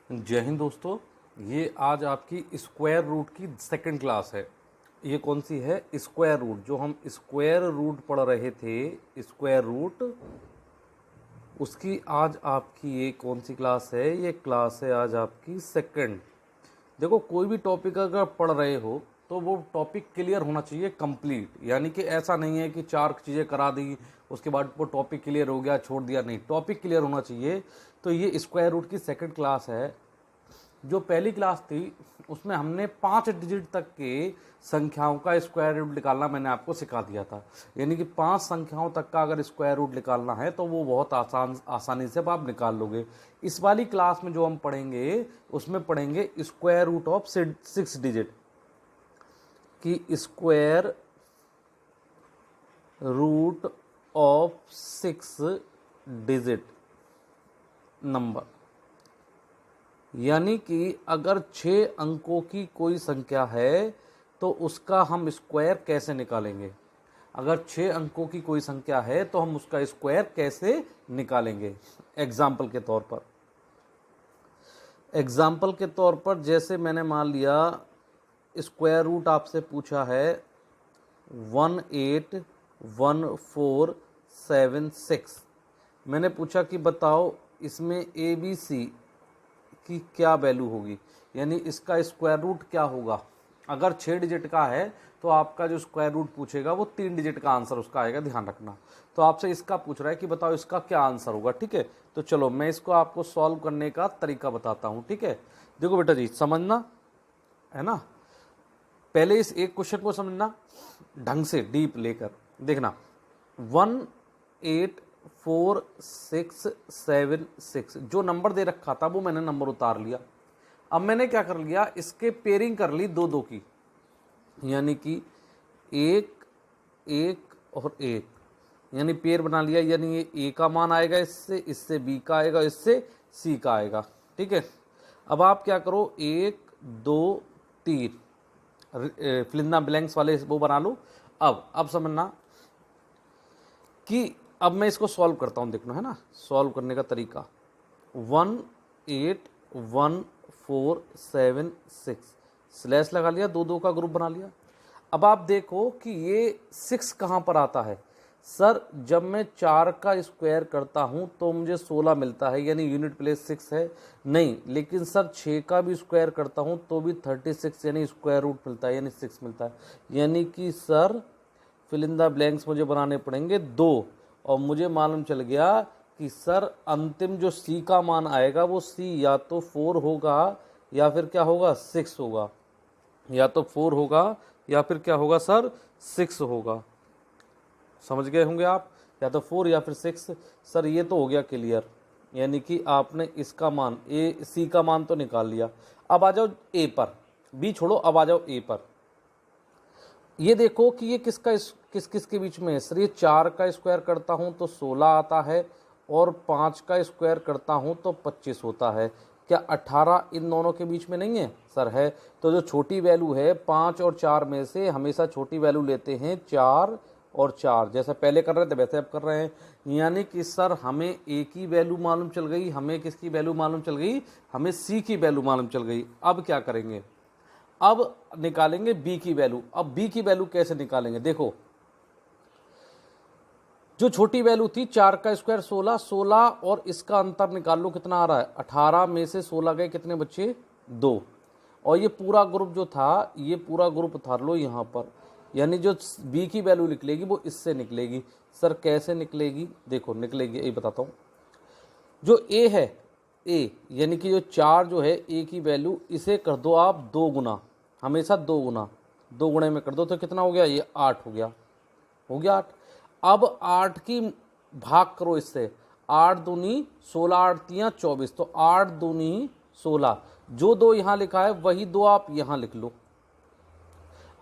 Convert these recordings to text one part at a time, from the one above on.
जय हिंद दोस्तों। ये आज आपकी स्क्वायर रूट की सेकंड क्लास है। ये कौन सी है? Square root. जो हम स्क्वायर रूट पढ़ रहे थे, स्क्वायर रूट, उसकी आज आपकी ये कौन सी क्लास है? ये क्लास है आज आपकी सेकंड। देखो, कोई भी टॉपिक अगर पढ़ रहे हो तो वो टॉपिक क्लियर होना चाहिए कंप्लीट। यानी कि ऐसा नहीं है कि चार चीज़ें करा दी उसके बाद वो टॉपिक क्लियर हो गया छोड़ दिया, नहीं, टॉपिक क्लियर होना चाहिए। तो ये स्क्वायर रूट की सेकंड क्लास है। जो पहली क्लास थी उसमें हमने 5 डिजिट तक के संख्याओं का स्क्वायर रूट निकालना मैंने आपको सिखा दिया था। यानी कि 5 संख्याओं तक का अगर स्क्वायर रूट निकालना है तो वो बहुत आसानी से आप निकाल लोगे। इस वाली क्लास में जो हम पढ़ेंगे उसमें पढ़ेंगे स्क्वायर रूट ऑफ 6 डिजिट की square root of 6 digit number. यानी कि अगर 6 अंकों की कोई संख्या है तो उसका हम स्क्वायर कैसे निकालेंगे। अगर 6 अंकों की कोई संख्या है तो हम उसका स्क्वायर कैसे निकालेंगे। एग्जाम्पल के तौर पर जैसे मैंने मान लिया स्क्वायर रूट आपसे पूछा है 181476। मैंने पूछा कि बताओ इसमें ABC की क्या वैल्यू होगी, यानी इसका स्क्वायर रूट क्या होगा। अगर 6 डिजिट का है तो आपका जो स्क्वायर रूट पूछेगा वो 3 डिजिट का आंसर उसका आएगा, ध्यान रखना। तो आपसे इसका पूछ रहा है कि बताओ इसका क्या आंसर होगा। ठीक है, तो चलो मैं इसको आपको सॉल्व करने का तरीका बताता हूँ। ठीक है, देखो बेटा जी, समझना है ना। पहले इस एक क्वेश्चन को समझना ढंग से, डीप लेकर देखना। 184676 जो नंबर दे रखा था वो मैंने नंबर उतार लिया। अब मैंने क्या कर लिया, इसके पेयरिंग कर ली दो दो की, यानी कि 1 1 और 1, यानी पेयर बना लिया। यानी ये A का मान आएगा इससे B का आएगा, इससे C का आएगा। ठीक है, अब आप क्या करो, 1 2 3 फिलिंदा ब्लैंक्स वाले वो बना लो। अब समझना कि अब मैं इसको सॉल्व करता हूँ, देखना है ना सॉल्व करने का तरीका। 181476 स्लैश लगा लिया, दो दो का ग्रुप बना लिया। अब आप देखो कि ये 6 कहाँ पर आता है। सर जब मैं 4 का स्क्वायर करता हूँ तो मुझे 16 मिलता है, यानी यूनिट प्लेस 6 है। नहीं, लेकिन सर 6 का भी स्क्वायर करता हूँ तो भी 36 यानी स्क्वायर रूट मिलता है, यानी 6 मिलता है। यानी कि sir fill in the blanks मुझे बनाने पड़ेंगे 2। और मुझे मालूम चल गया कि सर अंतिम जो C का मान आएगा वो C या तो 4 होगा या फिर क्या होगा 6 होगा, या तो 4 होगा या फिर क्या होगा सर 6 होगा। समझ गए होंगे आप, या तो 4 या फिर 6। सर ये तो हो गया क्लियर, यानी कि आपने इसका मान C का मान तो निकाल लिया। अब आ जाओ A पर, B छोड़ो, अब आ जाओ A पर। ये देखो कि ये किस के बीच में है। सर ये 4 का स्क्वायर करता हूँ तो 16 आता है, और 5 का स्क्वायर करता हूँ तो 25 होता है। क्या 18 इन दोनों के बीच में नहीं है? सर है। तो जो छोटी वैल्यू है 5 और 4 में से हमेशा छोटी वैल्यू लेते हैं 4 और 4, जैसे पहले कर रहे थे वैसे अब कर रहे हैं। यानी कि सर हमें A की वैल्यू मालूम चल गई, हमें किसकी वैल्यू मालूम चल गई, हमें C की वैल्यू मालूम चल गई। अब क्या करेंगे, अब निकालेंगे B की वैल्यू। अब B की वैल्यू कैसे निकालेंगे, देखो जो छोटी वैल्यू थी 4 का स्क्वायर 16 और इसका अंतर निकाल लो कितना आ रहा है। 18 में से 16 गए, कितने बच्चे 2। और ये पूरा ग्रुप जो था, ये पूरा ग्रुप उतार लो यहाँ पर, यानी जो B की वैल्यू निकलेगी वो इससे निकलेगी। सर कैसे निकलेगी, देखो निकलेगी, यही बताता हूँ। जो A है, A यानी कि जो 4 जो है A की वैल्यू, इसे कर दो आप 2 गुना, हमेशा 2 गुना, 2 गुणे में कर दो तो कितना हो गया, ये 8 हो गया, 8। अब 8 की भाग करो इससे, 8 दूनी 16, 8 तियाँ 24, तो 8 दूनी 16। जो 2 यहाँ लिखा है वही 2 आप यहाँ लिख लो।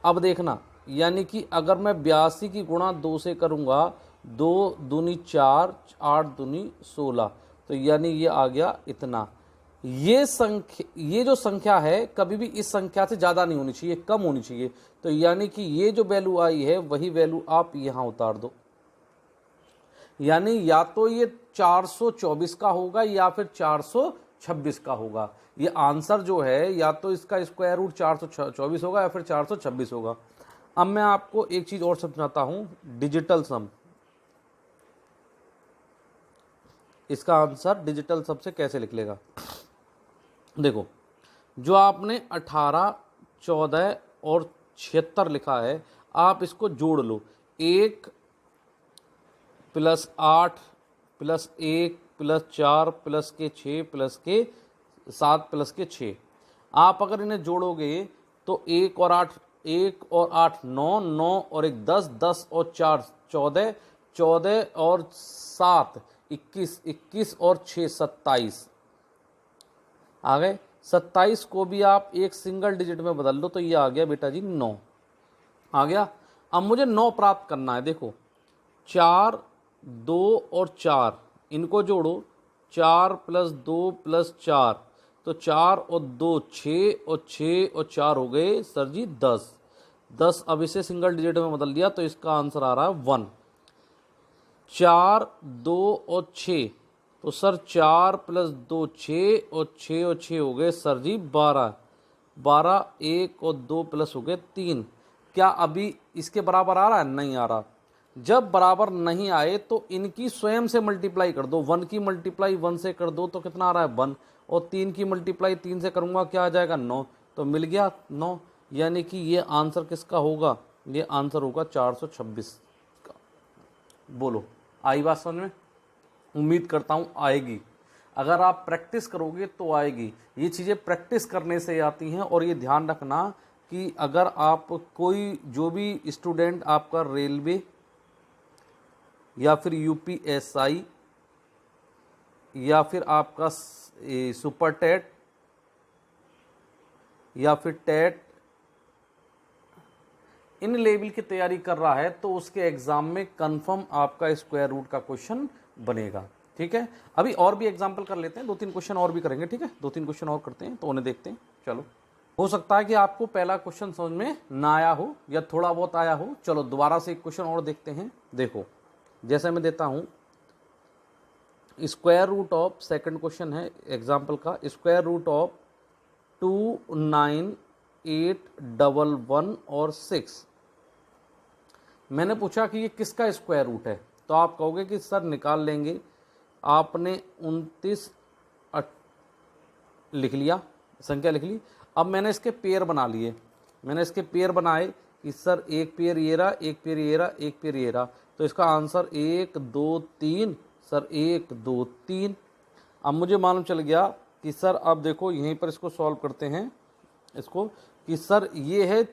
अब देखना, यानी कि अगर मैं 82 की गुणा 2 से करूँगा, 2 दूनी 4, 8 दूनी 16, तो यानी ये आ गया इतना। ये जो संख्या है कभी भी इस संख्या से ज़्यादा नहीं होनी चाहिए, कम होनी चाहिए। तो यानी कि ये जो वैल्यू आई है वही वैल्यू आप यहाँ उतार दो, यानी या तो ये 424 का होगा या फिर 426 का होगा। ये आंसर जो है या तो इसका स्क्वायर रूट 424 होगा या फिर 426 होगा। अब मैं आपको एक चीज और समझाता हूं, डिजिटल सम। इसका आंसर डिजिटल सम से कैसे निकलेगा। देखो, जो आपने 18, 14 और 76 लिखा है, आप इसको जोड़ लो। 1 + 8 + 1 + 4 + के 6 + के 7 + के 6। आप अगर इन्हें जोड़ोगे तो 1 और 8 9, 9 और 1 10, 10 और 4 14, 14 और 7 21, 21 और 6 27 आ गए। 27 को भी आप एक सिंगल डिजिट में बदल लो तो ये आ गया बेटा जी 9 आ गया। अब मुझे 9 प्राप्त करना है। देखो, 4, 2 और 4 इनको जोड़ो, 4 + 2 + 4 तो 4 और 2 6 और 6 और 4 हो गए सर जी 10। 10 अब इसे सिंगल डिजिट में बदल दिया तो इसका आंसर आ रहा है 1। 4, 2 और 6 तो सर 4 + 2 6 और 6 हो गए सर जी 12। 12 1 और 2 प्लस हो गए 3। क्या अभी इसके बराबर आ रहा है? नहीं आ रहा। जब बराबर नहीं आए तो इनकी स्वयं से मल्टीप्लाई कर दो। 1 की मल्टीप्लाई 1 से कर दो तो कितना आ रहा है 1, और 3 की मल्टीप्लाई 3 से करूंगा क्या आ जाएगा 9, तो मिल गया 9। यानी कि ये आंसर किसका होगा? ये आंसर होगा 426 का। बोलो, आई बात समझ में? उम्मीद करता हूँ आएगी। अगर आप प्रैक्टिस करोगे तो आएगी। ये चीज़ें प्रैक्टिस करने से आती हैं। और ये ध्यान रखना कि अगर आप कोई जो भी स्टूडेंट आपका रेलवे या फिर यूपीएसआई या फिर आपका सुपर टेट या फिर टेट, इन लेवल की तैयारी कर रहा है तो उसके एग्जाम में कंफर्म आपका स्क्वायर रूट का क्वेश्चन बनेगा। ठीक है, अभी और भी एग्जाम्पल कर लेते हैं, 2-3 क्वेश्चन और भी करेंगे। ठीक है, 2-3 क्वेश्चन और करते हैं तो उन्हें देखते हैं। चलो, हो सकता है कि आपको पहला क्वेश्चन समझ में ना आया हो या थोड़ा बहुत आया हो। चलो दोबारा से एक क्वेश्चन और देखते हैं। देखो, जैसे मैं देता हूं square root of, second question है एग्जाम्पल का, स्क्वायर रूट ऑफ 2, 9, 8, 11 और 6। मैंने पूछा कि ये किसका स्क्वायर रूट है, तो आप कहोगे कि सर निकाल लेंगे। आपने 29 लिख लिया, संख्या लिख ली। अब मैंने इसके पेयर बना लिए। मैंने इसके पेयर बनाए कि सर एक पेयर ये रहा, एक पेयर ये रहा, एक पेयर ये रहा, तो इसका आंसर 1 2 3, सर 1 2 3। अब मुझे मालूम चल गया कि सर अब देखो यहीं पर इसको सॉल्व करते हैं इसको, कि सर ये है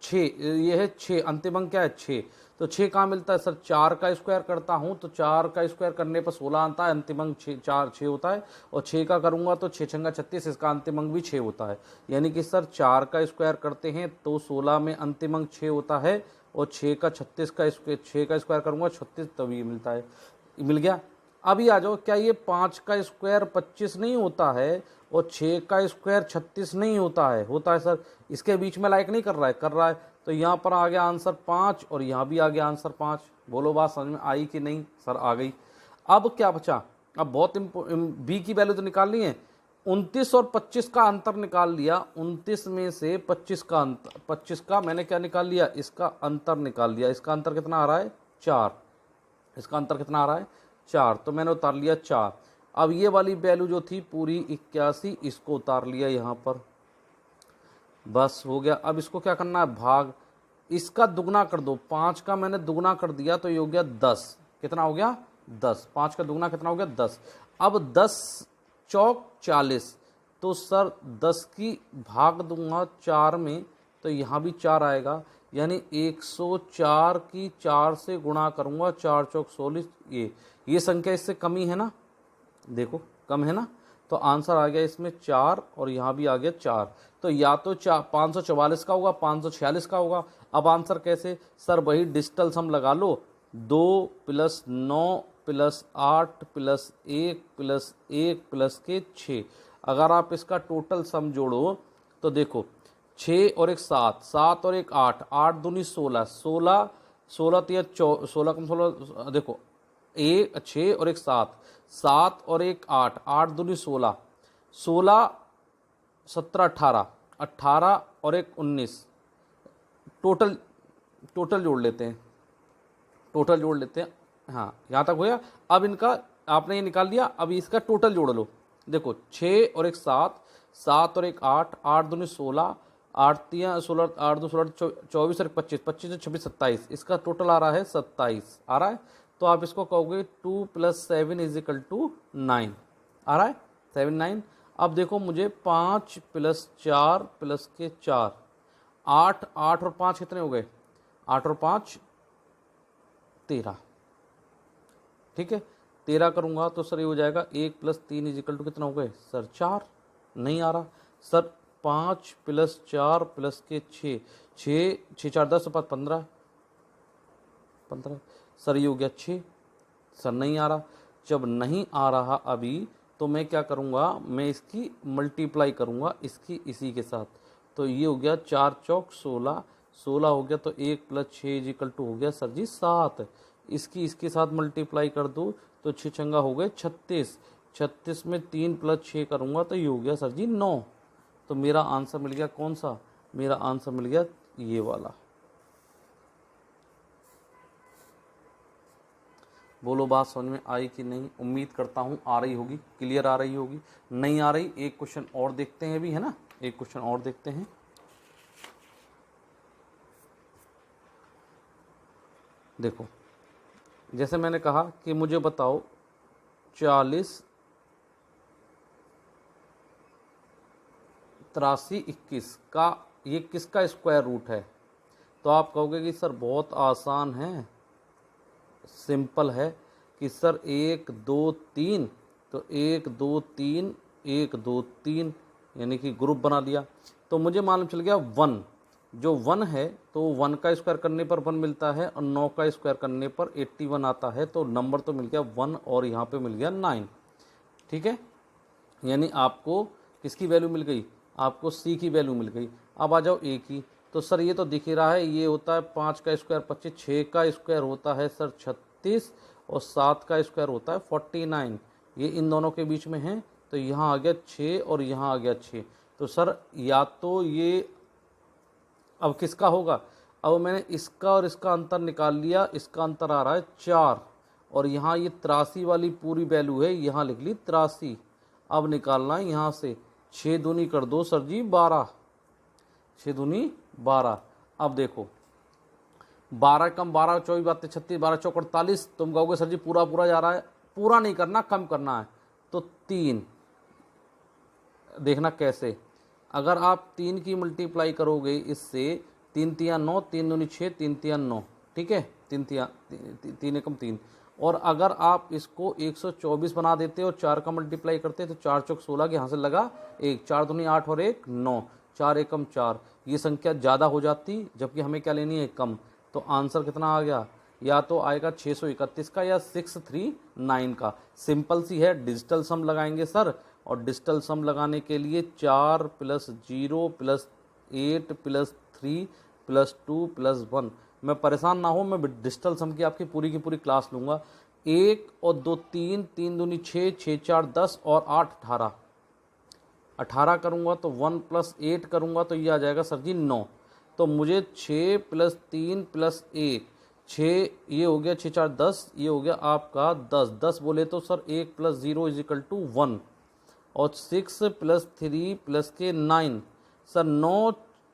6, ये है 6, अंतिम अंक क्या है 6, तो 6 कहाँ मिलता है सर? 4 का स्क्वायर करता हूँ तो 4 का स्क्वायर करने पर 16 आता है, अंतिम अंक 6 होता है। और 6 का करूँगा तो 6 छंगा 36, इसका अंतिम अंक भी 6 होता है। यानी कि सर 4 का स्क्वायर करते हैं तो 16 में अंतिम अंक 6 होता है, और 6 का 36 का स्क्वायर करूँगा 36, तब ये मिलता है। मिल गया। अभी आ जाओ, क्या ये 5 का स्क्वायर 25 नहीं होता है और 6 का स्क्वायर 36 नहीं होता है? होता है सर। इसके बीच में लाइक नहीं कर रहा है, कर रहा है, तो यहाँ पर आ गया आंसर 5 और यहाँ भी आ गया आंसर 5। बोलो बात समझ में आई कि नहीं? सर आ गई। अब क्या बचा? अब बहुत बी की वैल्यू तो निकालनी है। 29 और 25 का अंतर निकाल लिया। 29 में से 25 का अंतर, 25 का मैंने क्या निकाल लिया? इसका अंतर निकाल लिया। इसका अंतर कितना आ रहा है? 4। इसका अंतर कितना आ रहा है? 4, तो मैंने उतार लिया 4। अब ये वाली वैल्यू जो थी पूरी 81, इसको उतार लिया यहाँ पर, बस हो गया। अब इसको क्या करना है? भाग, इसका दुगना कर दो। 5 का मैंने दुगना कर दिया तो ये हो गया 10। कितना हो गया? 10। 5 का दुगना कितना हो गया? 10। अब 10 चौक 40, तो सर 10 की भाग दूंगा 4 में तो यहाँ भी 4 आएगा। यानी 104 की 4 से गुणा करूँगा, 4 चौक 16। ये संख्या इससे कमी है ना? देखो कम है ना, तो आंसर आ गया इसमें 4 और यहाँ भी आ गया 4। तो या तो 544 का होगा, 546 का होगा। अब आंसर कैसे? सर वही डिजिटल सम लगा लो। 2 + 9 + 8 + 1 + 1 + के 6। अगर आप इसका टोटल सम जोड़ो तो देखो 6 और 1 7, 7 और 1 8, 8 दूनी 16, 16, 16 तिया 16 कम 16, देखो 6 और 1 7, 7 और 1 8, 8 दूनी 16, 16 17 18, 18 और एक 19, टोटल जोड़ लेते हैं, टोटल जोड़ लेते हैं। हाँ, यहाँ तक हो गया। अब इनका आपने ये निकाल लिया, अभी इसका टोटल जोड़ लो। देखो 6 और एक 7, 7 और एक 8, 8 दूनी 16, 8 3 16, 8 2 16 24 और 25, 25 26 27, इसका टोटल आ रहा है 27 आ रहा है। तो आप इसको कहोगे 2 + 7 = 9 आ रहा है, 7 9। अब देखो मुझे 5 + 4 + के 4, 8 8 और 5 कितने हो गए, 8 और 5 13, ठीक है। 13 करूँगा तो सर ये हो जाएगा 1 + 3 = कितना हो गए सर 4, नहीं आ रहा सर। 5 + 4 + के 6, 6 6 4 10 5 15 15, सर ये हो गया 6, सर नहीं आ रहा। जब नहीं आ रहा अभी तो मैं क्या करूँगा, मैं इसकी मल्टीप्लाई करूँगा इसकी इसी के साथ। तो ये हो गया 4 चौक 16, 16 हो गया तो 1 + 6 = हो गया सर जी 7। इसकी इसके साथ मल्टीप्लाई कर दूँ तो 6 छंगा हो गए 36, 36 में 3 + 6 करूँगा तो ये हो गया सर जी 9। तो मेरा आंसर मिल गया कौन सा, मेरा आंसर मिल गया ये वाला। बोलो बात समझ में आई कि नहीं, उम्मीद करता हूँ आ रही होगी, क्लियर आ रही होगी। नहीं आ रही, एक क्वेश्चन और देखते हैं अभी, है ना, एक क्वेश्चन और देखते हैं। देखो जैसे मैंने कहा कि मुझे बताओ 40 83 21 का ये किसका स्क्वायर रूट है। तो आप कहोगे कि सर बहुत आसान है, सिंपल है कि सर 1 2 3, तो 1 2 3 1 2 3 यानी कि ग्रुप बना लिया। तो मुझे मालूम चल गया 1, जो 1 है तो 1 का स्क्वायर करने पर 1 मिलता है और 9 का स्क्वायर करने पर 81 आता है। तो नंबर तो मिल गया 1 और यहाँ पे मिल गया 9, ठीक है। यानी आपको किसकी वैल्यू मिल गई, आपको सी की वैल्यू मिल गई। अब आ जाओ ए की। तो सर ये तो दिख ही रहा है, ये होता है 5 का स्क्वायर 25, 6 का स्क्वायर होता है सर 36 और 7 का स्क्वायर होता है 49। ये इन दोनों के बीच में है तो यहाँ आ गया 6 और यहाँ आ गया 6। तो सर या तो ये अब किसका होगा, अब मैंने इसका और इसका अंतर निकाल लिया, इसका अंतर आ रहा है 4 और यहाँ ये 83 वाली पूरी वैल्यू है, यहाँ लिख ली 83। अब निकालना है यहाँ से 6 दूनी कर दो सर जी 12, 6 दूनी 12। अब देखो 12 कम 12 24 बातें 36, 12 चौक 48। तुम कहोगे सर जी पूरा पूरा जा रहा है, पूरा नहीं करना, कम करना है। तो 3 देखना कैसे, अगर आप 3 की मल्टीप्लाई करोगे इससे, 3 3 9, 3 दूनी 6, 3 3 9, ठीक है, 3 3 एकम 3। और अगर आप इसको 124 बना देते और 4 का मल्टीप्लाई करते तो 4 चौक 16 के यहाँ से लगा 1, 4 दूनी 8 और 1 9, 4 एकम 4। ये संख्या ज़्यादा हो जाती जबकि हमें क्या लेनी है, कम। तो आंसर कितना आ गया, या तो आएगा 631 का या 639 का। सिंपल सी है, डिजिटल सम लगाएंगे सर, और डिजिटल सम लगाने के लिए 4 + 0 + 8 + 3 + 2 + 1। मैं परेशान ना हो, मैं डिजिटल सम की आपकी पूरी क्लास लूँगा। 1 और 2 3, 3 दूनी 6, 6 4 10 और 8 18, 18 करूँगा तो 1 + 8 करूँगा तो ये आ जाएगा सर जी 9। तो मुझे 6 + 3 + 1, 6 ये हो गया 6 4 10, ये हो गया आपका 10, 10 बोले तो सर 1 + 0 = 1 और 6 + 3 + के 9, सर 9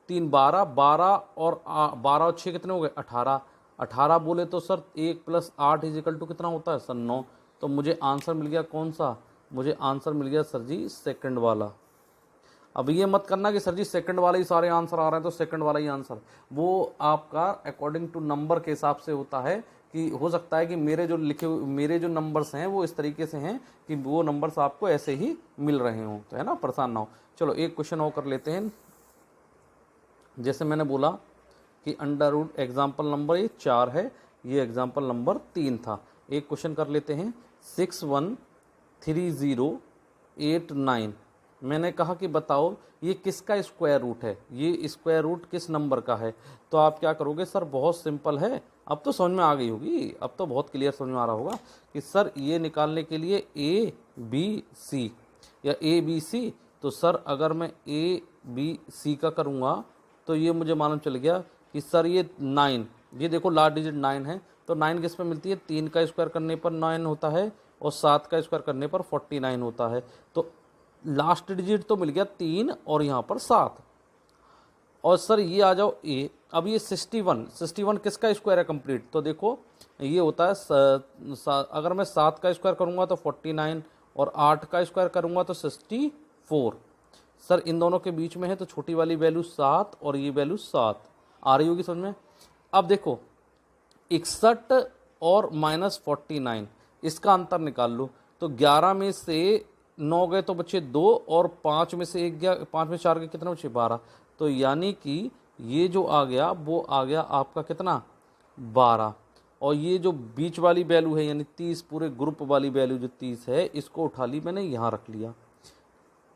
3 12, 12 और 12 और 6 कितने हो गए 18, 18 बोले तो सर 1 + 8 = कितना होता है सर 9। तो मुझे आंसर मिल गया कौन सा, मुझे आंसर मिल गया सर जी सेकंड वाला। अब ये मत करना कि सर जी सेकंड वाले ही सारे आंसर आ रहे हैं तो सेकंड वाला ही आंसर, वो आपका अकॉर्डिंग टू नंबर के हिसाब से होता है कि हो सकता है कि मेरे जो नंबर्स हैं वो इस तरीके से हैं कि वो नंबर्स आपको ऐसे ही मिल रहे हों, तो है ना, परेशान ना हो। चलो एक क्वेश्चन और कर लेते हैं। जैसे मैंने बोला कि √ एग्जाम्पल नंबर ये 4 है, ये एग्जाम्पल नंबर 3 था। एक क्वेश्चन कर लेते हैं 613089। मैंने कहा कि बताओ ये किसका स्क्वायर रूट है, ये स्क्वायर रूट किस नंबर का है। तो आप क्या करोगे सर, बहुत सिंपल है, अब तो समझ में आ गई होगी, अब तो बहुत क्लियर समझ में आ रहा होगा कि सर ये निकालने के लिए A B C, या ए बी सी, तो सर अगर मैं ए बी सी का करूँगा तो ये मुझे मालूम चल गया कि सर ये 9, ये देखो लास्ट डिजिट 9 है, तो 9 किस पे मिलती है, 3 का स्क्वायर करने पर 9 होता है और 7 का स्क्वायर करने पर 49 होता है। तो लास्ट डिजिट तो मिल गया 3 और यहाँ पर 7। और सर ये आ जाओ ए, अब ये 61 किसका स्क्वायर है कंप्लीट, तो देखो ये होता है अगर मैं 7 का स्क्वायर करूँगा तो 49 और 8 का स्क्वायर करूँगा तो 64। सर इन दोनों के बीच में है तो छोटी वाली वैल्यू 7 और ये वैल्यू 7 आ रही होगी समझ में। अब देखो 61 और -49 इसका अंतर निकाल लो, तो 11 में से 9 गए तो बचे 2 और 5 में से 1 गया, 5 में 4 गए कितना बचे 12। तो यानी कि ये जो आ गया वो आ गया आपका कितना 12, और ये जो बीच वाली वैल्यू है यानी 30 पूरे ग्रुप वाली वैल्यू जो 30 है इसको उठा ली मैंने यहाँ रख लिया,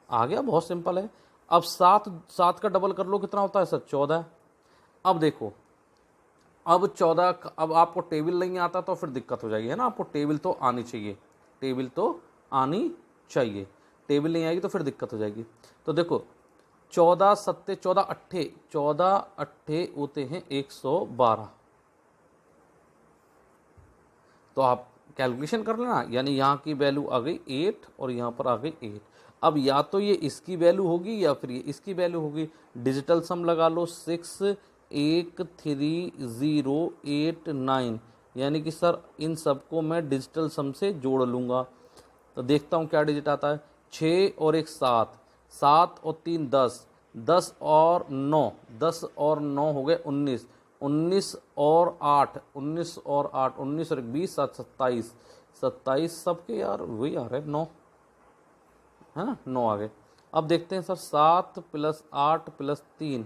आ गया, बहुत सिंपल है। अब 7 का डबल कर लो कितना होता है सर 14। अब देखो अब 14, अब आपको टेबल नहीं आता तो फिर दिक्कत हो जाएगी है ना, आपको टेबल तो आनी चाहिए, टेबल तो आनी चाहिए, टेबल नहीं आएगी तो फिर दिक्कत हो जाएगी। तो देखो 14 सत्ते 14 अट्ठे होते हैं 112, तो आप कैलकुलेशन कर लेना, यानी यहाँ की वैल्यू आ गई 8 और यहाँ पर आ गई 8। अब या तो ये इसकी वैल्यू होगी या फिर ये इसकी वैल्यू होगी, डिजिटल सम लगा लो 68308 यानी कि सर इन सबको मैं डिजिटल सम से जोड़ लूँगा, तो देखता हूँ क्या डिजिट आता है। 6 और 1 7, 7 और 3 10, 10 और 9, 10 और 9 हो गए 19, 19 और 8, 19 और 8, 19 और 20 7 27, 27 सबके यार वही आ रहे हैं 9 है ना, 9 आ गए। अब देखते हैं सर 7 + 8 + 3,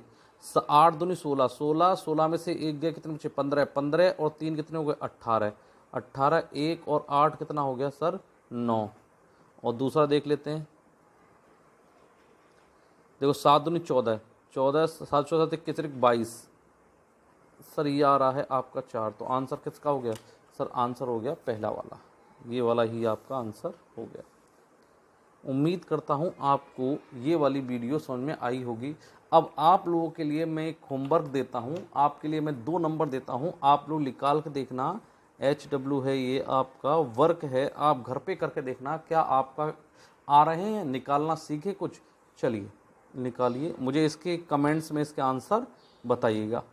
8 दूनी 16, 16, 16 में से 1 गया कितने बचे 15, 15 और 3 कितने हो गए 18, 18 1 और 8 कितना हो गया सर 9। और दूसरा देख लेते हैं, देखो 7 दूनी 14, 14 7 14 कितने 22, सर ये आ रहा है आपका 4। तो आंसर किसका हो गया सर, आंसर हो गया पहला वाला, ये वाला ही आपका आंसर हो गया। उम्मीद करता हूँ आपको ये वाली वीडियो समझ में आई होगी। अब आप लोगों के लिए मैं एक होमवर्क देता हूँ, आपके लिए मैं 2 नंबर देता हूँ, आप लोग निकाल के देखना। HW है ये आपका वर्क है, आप घर पे करके देखना क्या आपका आ रहे हैं, निकालना सीखे कुछ, चलिए निकालिए, मुझे इसके कमेंट्स में इसके आंसर बताइएगा।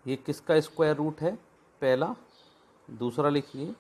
ये किसका स्क्वायर रूट है पहला, दूसरा लिखिए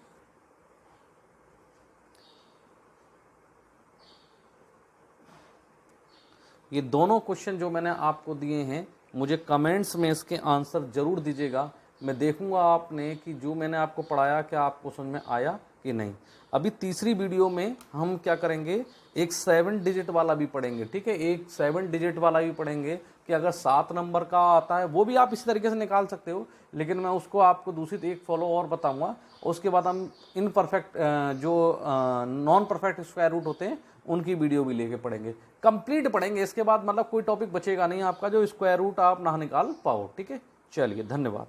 ये दोनों क्वेश्चन जो मैंने आपको दिए हैं मुझे कमेंट्स में इसके आंसर ज़रूर दीजिएगा, मैं देखूंगा आपने कि जो मैंने आपको पढ़ाया क्या आपको समझ में आया कि नहीं। अभी तीसरी वीडियो में हम क्या करेंगे, एक 7 डिजिट वाला भी पढ़ेंगे, ठीक है, एक 7 डिजिट वाला भी पढ़ेंगे कि अगर 7 नंबर का आता है वो भी आप इसी तरीके से निकाल सकते हो, लेकिन मैं उसको आपको दूसरी एक फॉलो और बताऊंगा। उसके बाद हम इन परफेक्ट जो नॉन परफेक्ट स्क्वायर रूट होते हैं उनकी वीडियो भी लेके पढ़ेंगे, कंप्लीट पढ़ेंगे। इसके बाद मतलब कोई टॉपिक बचेगा नहीं आपका जो स्क्वायर रूट आप ना निकाल पाओ, ठीक है। चलिए धन्यवाद।